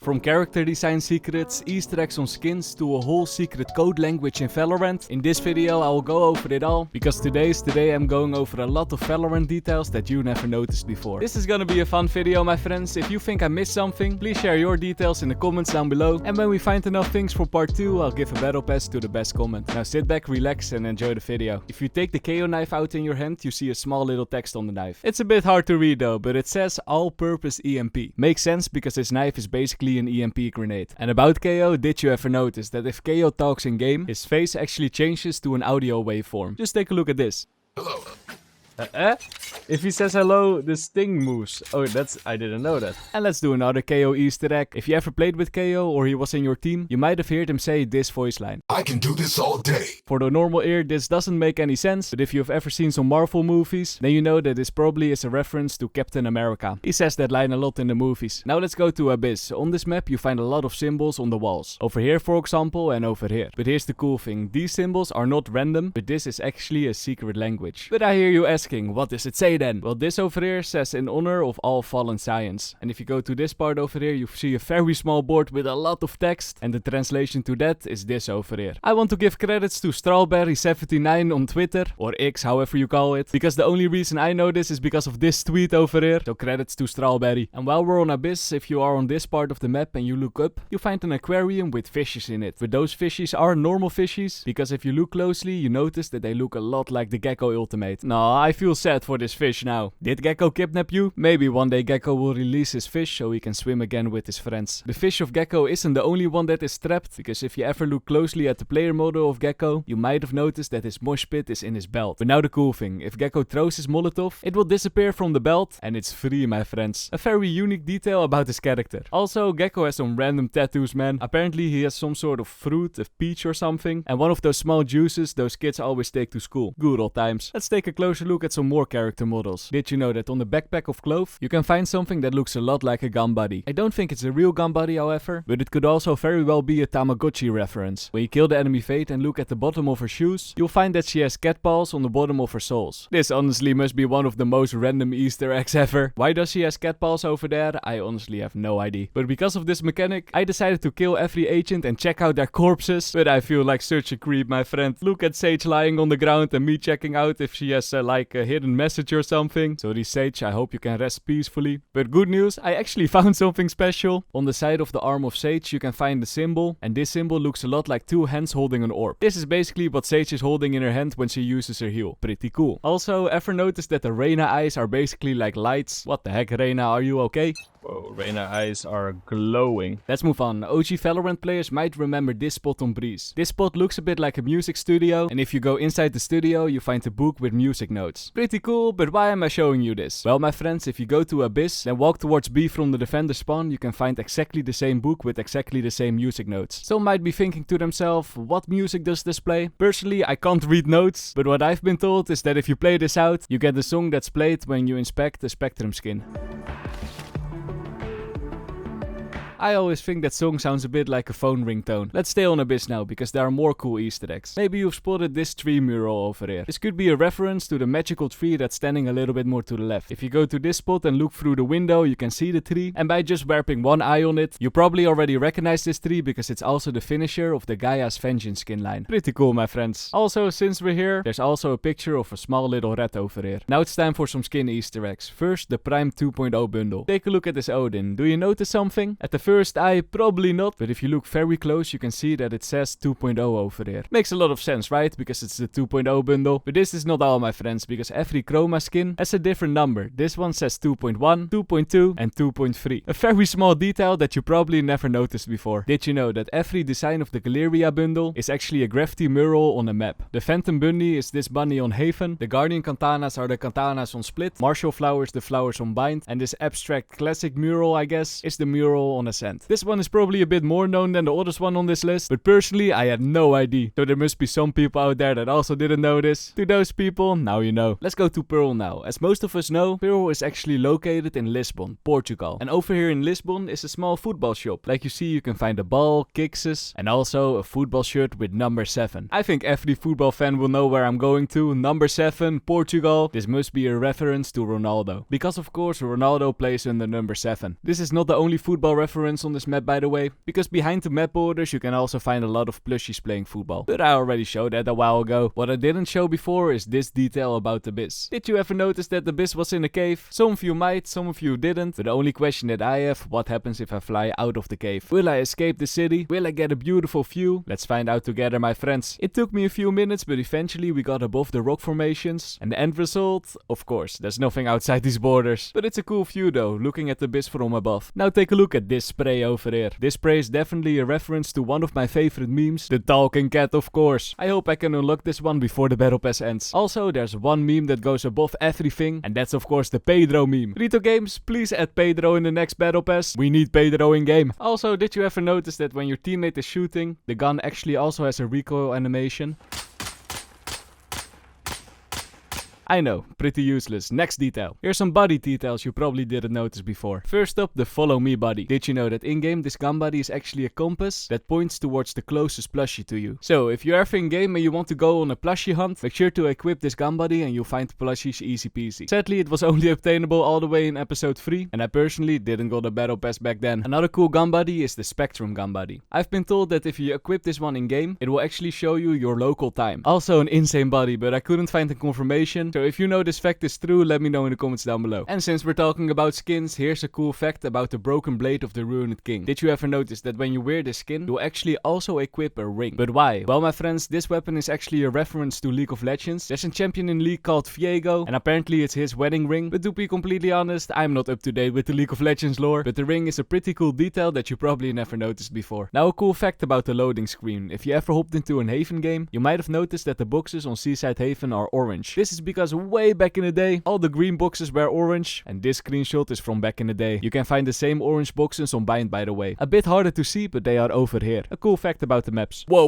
From character design secrets, Easter eggs on skins to a whole secret code language in Valorant, in this video I will go over it all, because today I'm going over a lot of Valorant details that you never noticed before. This is gonna be a fun video, my friends. If you think I missed something, please share your details in the comments down below, and when we find enough things for part 2, I'll give a battle pass to the best comment. Now sit back, relax and enjoy the video. If you take the KO knife out in your hand, you see a small little text on the knife. It's a bit hard to read though, but it says all-purpose EMP. Makes sense because this knife is basically an EMP grenade. And about KO, did you ever notice that if KO talks in game, his face actually changes to an audio waveform? Just take a look at this. Hello. If he says hello, the sting moves. Oh, I didn't know that. And let's do another KO Easter egg. If you ever played with KO or he was in your team, you might have heard him say this voice line. I can do this all day. For the normal ear, this doesn't make any sense, but if you've ever seen some Marvel movies, then you know that this probably is a reference to Captain America. He says that line a lot in the movies. Now let's go to Abyss. On this map, you find a lot of symbols on the walls. Over here, for example, and over here. But here's the cool thing. These symbols are not random, but this is actually a secret language. But I hear you asking, what does it say then? Well, this over here says in honor of all fallen science. And if you go to this part over here, you see a very small board with a lot of text, and the translation to that is this over here. I want to give credits to Strawberry79 on Twitter, or X, however you call it, because the only reason I know this is because of this tweet over here. So credits to Strawberry. And while we're on Abyss, if you are on this part of the map and you look up, you find an aquarium with fishes in it. But those fishes are normal fishes, because if you look closely, you notice that they look a lot like the Gecko ultimate. No, I feel sad for this fish now. Did Gecko kidnap you? Maybe one day Gecko will release his fish so he can swim again with his friends. The fish of Gecko isn't the only one that is trapped, because if you ever look closely at the player model of Gecko, you might have noticed that his mosh pit is in his belt. But now the cool thing, if Gecko throws his Molotov, it will disappear from the belt, and it's free, my friends. A very unique detail about his character. Also, Gecko has some random tattoos, man. Apparently he has some sort of fruit, a peach or something, and one of those small juices those kids always take to school. Good old times. Let's take a closer look at some more character models. Did you know that on the backpack of Clove, you can find something that looks a lot like a gun buddy? I don't think it's a real gun buddy, however, but it could also very well be a Tamagotchi reference. When you kill the enemy Fate and look at the bottom of her shoes, you'll find that she has cat paws on the bottom of her soles. This honestly must be one of the most random Easter eggs ever. Why does she have cat paws over there? I honestly have no idea. But because of this mechanic, I decided to kill every agent and check out their corpses. But I feel like such a creep, my friend. Look at Sage lying on the ground and me checking out if she has like a hidden message or something. Sorry Sage, I hope you can rest peacefully. But good news, I actually found something special. On the side of the arm of Sage you can find the symbol, and this symbol looks a lot like two hands holding an orb. This is basically what Sage is holding in her hand when she uses her heal. Pretty cool. Also, ever noticed that the Reyna eyes are basically like lights? What the heck, Reyna, are you okay? Whoa, Reyna eyes are glowing. Let's move on. OG Valorant players might remember this spot on Breeze. This spot looks a bit like a music studio, and if you go inside the studio, you find a book with music notes. Pretty cool, but why am I showing you this? Well, my friends, if you go to Abyss, then walk towards B from the defender spawn, you can find exactly the same book with exactly the same music notes. Some might be thinking to themselves, what music does this play? Personally, I can't read notes, but what I've been told is that if you play this out, you get the song that's played when you inspect the Spectrum skin. I always think that song sounds a bit like a phone ringtone. Let's stay on Abyss now, because there are more cool Easter eggs. Maybe you've spotted this tree mural over here. This could be a reference to the magical tree that's standing a little bit more to the left. If you go to this spot and look through the window, you can see the tree, and by just wrapping one eye on it, you probably already recognize this tree because it's also the finisher of the Gaia's Vengeance skin line. Pretty cool, my friends. Also, since we're here, there's also a picture of a small little rat over here. Now it's time for some skin Easter eggs. First, the Prime 2.0 bundle. Take a look at this Odin. Do you notice something? At the first eye, probably not, but if you look very close, you can see that it says 2.0 over there. Makes a lot of sense, right? Because it's the 2.0 bundle. But this is not all, my friends, because every chroma skin has a different number. This one says 2.1, 2.2, and 2.3. A very small detail that you probably never noticed before. Did you know that every design of the Galeria bundle is actually a graffiti mural on a map? The Phantom Bunny is this bunny on Haven. The Guardian Katanas are the katanas on Split. Martial Flowers, the flowers on Bind. And this abstract classic mural, I guess, is the mural on Ascent. This one is probably a bit more known than the others one on this list, but personally I had no idea. So there must be some people out there that also didn't know this. To those people, now you know. Let's go to Pearl now. As most of us know, Pearl is actually located in Lisbon, Portugal. And over here in Lisbon is a small football shop. Like you see, you can find a ball, kicks, and also a football shirt with number 7. I think every football fan will know where I'm going to. Number 7, Portugal. This must be a reference to Ronaldo. Because of course Ronaldo plays under number 7. This is not the only football reference reference on this map, by the way, because behind the map borders you can also find a lot of plushies playing football. But I already showed that a while ago. What I didn't show before is this detail about the Biz. Did you ever notice that the Biz was in a cave? Some of you might, some of you didn't. But the only question that I have, what happens if I fly out of the cave? Will I escape the city? Will I get a beautiful view? Let's find out together, my friends. It took me a few minutes, but eventually we got above the rock formations. And the end result? Of course, there's nothing outside these borders. But it's a cool view though, looking at the Biz from above. Now take a look at this spray over here. This spray is definitely a reference to one of my favorite memes, the talking cat, of course. I hope I can unlock this one before the battle pass ends. Also, there's one meme that goes above everything, and that's of course the Pedro meme. Rito Games, please add Pedro in the next battle pass. We need Pedro in game. Also, did you ever notice that when your teammate is shooting, the gun actually also has a recoil animation? I know, pretty useless. Next detail. Here's some body details you probably didn't notice before. First up, the follow me body. Did you know that in-game this gun body is actually a compass that points towards the closest plushie to you? So if you're ever in-game and you want to go on a plushie hunt, make sure to equip this gun body and you'll find plushies easy peasy. Sadly, it was only obtainable all the way in episode 3, and I personally didn't got a battle pass back then. Another cool gun body is the Spectrum gun body. I've been told that if you equip this one in-game, it will actually show you your local time. Also an insane body, but I couldn't find the confirmation. So if you know this fact is true, let me know in the comments down below. And since we're talking about skins, here's a cool fact about the broken blade of the Ruined King. Did you ever notice that when you wear this skin, you'll actually also equip a ring? But why? Well, my friends, this weapon is actually a reference to League of Legends. There's a champion in League called Viego, and apparently it's his wedding ring. But to be completely honest, I'm not up to date with the League of Legends lore, but the ring is a pretty cool detail that you probably never noticed before. Now a cool fact about the loading screen. If you ever hopped into an Haven game, you might have noticed that the boxes on Seaside Haven are orange. This is because way back in the day, all the green boxes were orange, and this screenshot is from back in the day. You can find the same orange boxes on Bind, by the way. A bit harder to see, but they are over here. A cool fact about the maps. Whoa,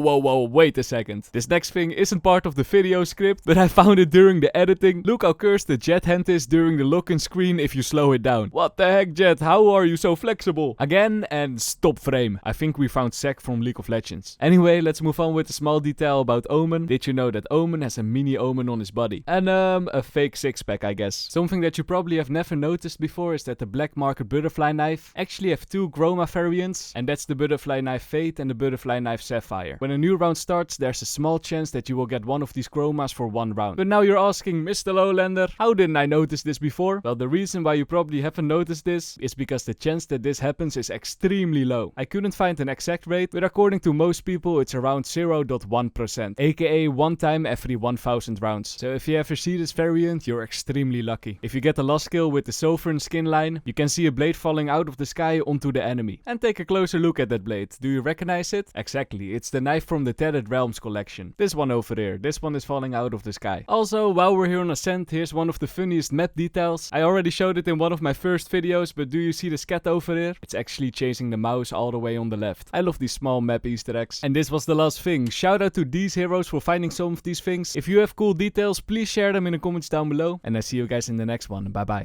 wait a second. This next thing isn't part of the video script, but I found it during the editing. Look how cursed the jet hand is during the lock-in screen if you slow it down. What the heck, Jet? How are you so flexible? Again, and stop frame. I think we found Zac from League of Legends. Anyway, let's move on with a small detail about Omen. Did you know that Omen has a mini Omen on his body? And a fake six-pack, I guess. Something that you probably have never noticed before is that the black market butterfly knife actually have two Chroma variants, and that's the butterfly knife Fate and the butterfly knife Sapphire. When a new round starts, there's a small chance that you will get one of these chromas for one round. But now you're asking, MrLowlander, how didn't I notice this before? Well, the reason why you probably haven't noticed this is because the chance that this happens is extremely low. I couldn't find an exact rate, but according to most people, it's around 0.1%, aka one time every 1000 rounds. So if you ever see this variant, you're extremely lucky. If you get the last kill with the Sovereign skin line, you can see a blade falling out of the sky onto the enemy. And take a closer look at that blade. Do you recognize it? Exactly, it's the knife from the Tethered Realms collection. This one over here. This one is falling out of the sky. Also, while we're here on Ascent, here's one of the funniest map details. I already showed it in one of my first videos, but do you see the scat over here? It's actually chasing the mouse all the way on the left. I love these small map Easter eggs. And this was the last thing. Shout out to these heroes for finding some of these things. If you have cool details, please share them in the comments down below. And I see you guys in the next one. Bye bye.